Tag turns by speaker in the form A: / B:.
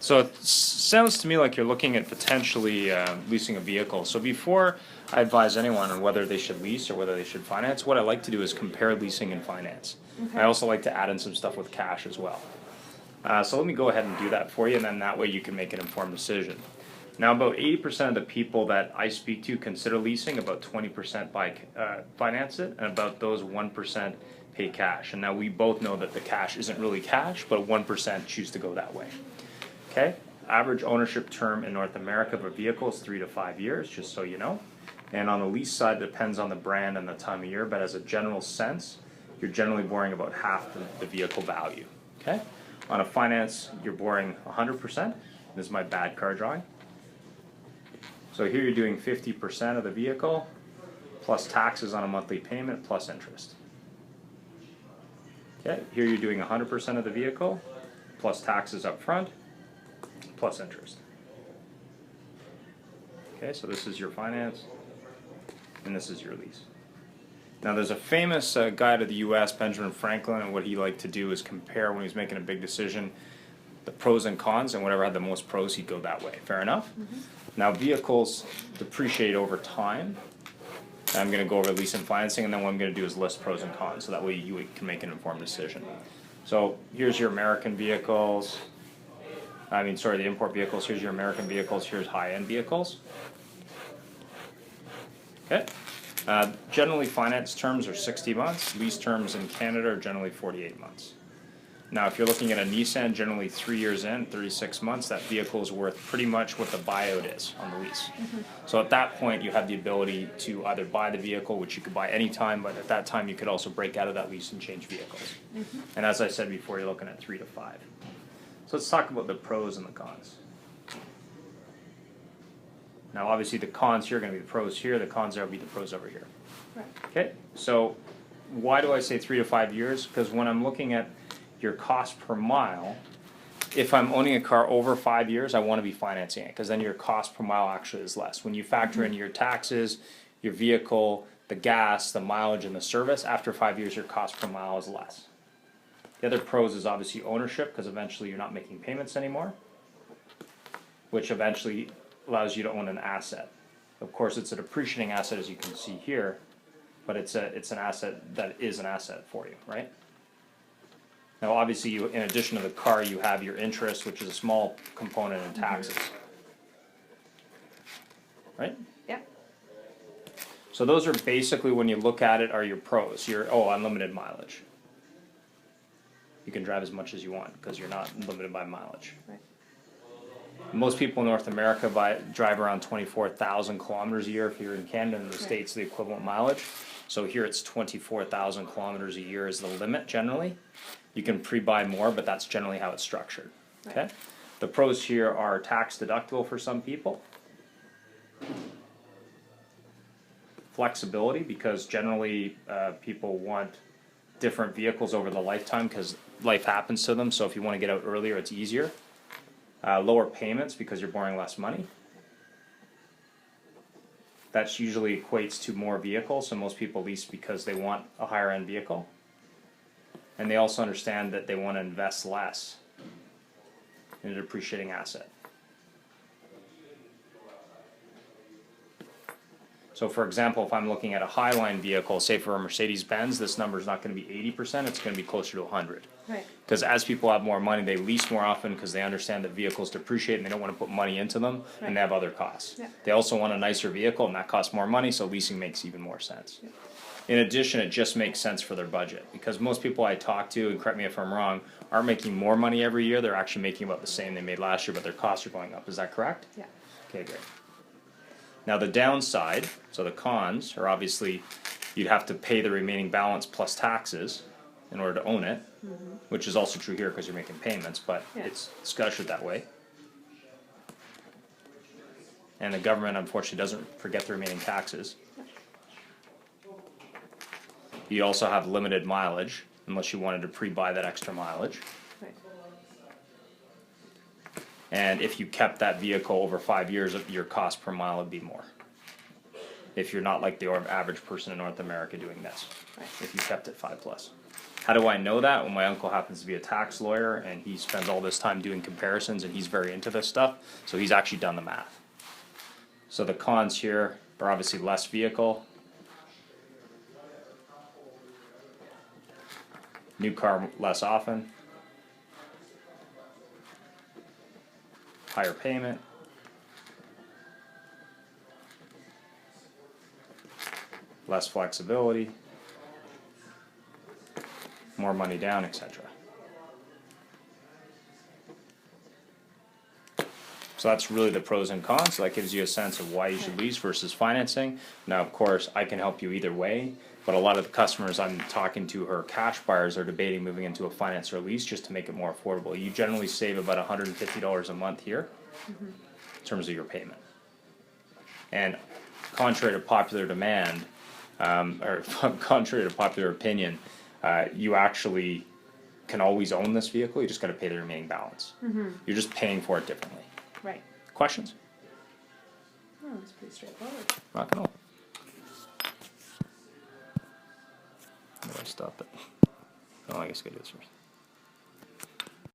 A: So it sounds to me like you're looking at potentially leasing a vehicle. So before I advise anyone on whether they should lease or whether they should finance, what I like to do is compare leasing and finance.
B: Okay.
A: I also like to add in some stuff with cash as well. So let me go ahead and do that for you, and then that way you can make an informed decision. Now, about 80% of the people that I speak to consider leasing, about 20% finance it, and about those 1% pay cash. And now we both know that the cash isn't really cash, but 1% choose to go that way. Okay? Average ownership term in North America of a vehicle is 3 to 5 years, just so you know. And on the lease side, it depends on the brand and the time of year, but as a general sense, you're generally borrowing about half the vehicle value. Okay? On a finance, you're borrowing 100%. This is my bad car drawing. So here you're doing 50% of the vehicle, plus taxes on a monthly payment, plus interest. Okay, here you're doing 100% of the vehicle, plus taxes up front, plus interest. Okay, so this is your finance, and this is your lease. Now there's a famous guy out of the US, Benjamin Franklin, and what he liked to do is compare when he's making a big decision, the pros and cons, and whatever had the most pros, he'd go that way. Fair enough? Mm-hmm. Now vehicles depreciate over time. I'm going to go over lease and financing, and then what I'm going to do is list pros and cons, so that way you can make an informed decision. So here's your American vehicles. The import vehicles. Here's your American vehicles. Here's high-end vehicles. Okay. Generally, finance terms are 60 months. Lease terms in Canada are generally 48 months. Now, if you're looking at a Nissan, generally 3 years in, 36 months, that vehicle is worth pretty much what the buyout is on the lease. Mm-hmm. So at that point, you have the ability to either buy the vehicle, which you could buy any time, but at that time, you could also break out of that lease and change vehicles. Mm-hmm. And as I said before, you're looking at 3 to 5. So let's talk about the pros and the cons. Now, obviously, the cons here are going to be the pros here. The cons there will be the pros over here.
B: Right.
A: Okay, so why do I say 3 to 5 years? Because when I'm looking at your cost per mile, if I'm owning a car over 5 years, I want to be financing it, because then your cost per mile actually is less. When you factor in your taxes, your vehicle, the gas, the mileage, and the service, after 5 years, your cost per mile is less. The other pros is obviously ownership, because eventually you're not making payments anymore, which eventually allows you to own an asset. Of course, it's a depreciating asset, as you can see here, but it's an asset that is an asset for you, right? Now, obviously, in addition to the car, you have your interest, which is a small component in taxes, right?
B: Yeah.
A: So those are basically, when you look at it, are your pros. Unlimited mileage. You can drive as much as you want because you're not limited by mileage.
B: Right.
A: Most people in North America drive around 24,000 kilometers a year. If you're in Canada, in the States, the equivalent mileage. So here it's 24,000 kilometers a year is the limit generally. You can pre-buy more, but that's generally how it's structured. Okay.
B: Right.
A: The pros here are tax deductible for some people. Flexibility, because generally people want different vehicles over the lifetime because life happens to them. So if you want to get out earlier, it's easier. Lower payments because you're borrowing less money. That usually equates to more vehicles, so most people lease because they want a higher end vehicle. And they also understand that they want to invest less in a depreciating asset. So for example, if I'm looking at a Highline vehicle, say for a Mercedes-Benz, this number is not going to be 80%, it's going to be closer to 100.
B: Right.
A: Because as people have more money, they lease more often because they understand that vehicles depreciate and they don't want to put money into them,
B: right.
A: and they have other costs.
B: Yeah.
A: They also want a nicer vehicle, and that costs more money, so leasing makes even more sense.
B: Yeah.
A: In addition, it just makes sense for their budget, because most people I talk to, and correct me if I'm wrong, aren't making more money every year. They're actually making about the same they made last year, but their costs are going up. Is that correct?
B: Yeah.
A: Okay, great. Now the downside, so the cons, are obviously you'd have to pay the remaining balance plus taxes in order to own it, which is also true here because you're making payments, but it's structured that way. And the government, unfortunately, doesn't forget the remaining taxes. You also have limited mileage, unless you wanted to pre-buy that extra mileage.
B: Right.
A: And if you kept that vehicle over 5 years, your cost per mile would be more. If you're not like the average person in North America doing this,
B: Right.
A: if you kept it 5+. How do I know that? Well, my uncle happens to be a tax lawyer, and he spends all this time doing comparisons, and he's very into this stuff, so he's actually done the math. So the cons here are obviously less vehicle, new car less often, higher payment, less flexibility, more money down, etc. So that's really the pros and cons. So that gives you a sense of why you should lease versus financing. Now, of course, I can help you either way, but a lot of the customers I'm talking to who are cash buyers are debating moving into a finance or lease just to make it more affordable. You generally save about $150 a month here in terms of your payment. And contrary to popular demand, or contrary to popular opinion, you actually can always own this vehicle. You just got to pay the remaining balance. You're just paying for it differently.
B: Right.
A: Questions?
B: Oh, it's pretty straightforward.
A: Rock and roll. How do I stop it? Oh, I guess I gotta do this first.